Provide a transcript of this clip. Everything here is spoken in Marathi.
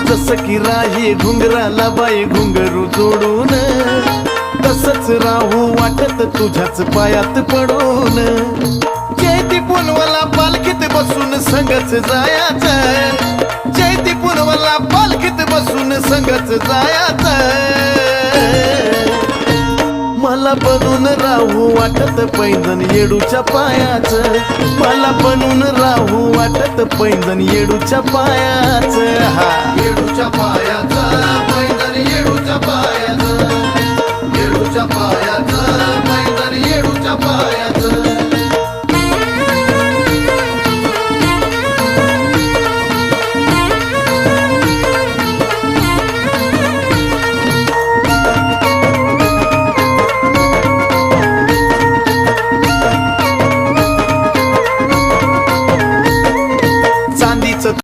जसं की राही घुंगराला बाई घुंगरू जोडून, तसंच राहू वाटत तुझ्याच पायात पडून. जयती पुनवला पालखीत बसून संगच जायाचं, जयती पुनवला पालखीत बसून संगच जायाचं. मला बनून राहू वाटत पैंजण येडूच्या पायाचं, मला बनून राहू वाटत पैंजण येडूच्या पायाचं. हा येडूच्या पायाचं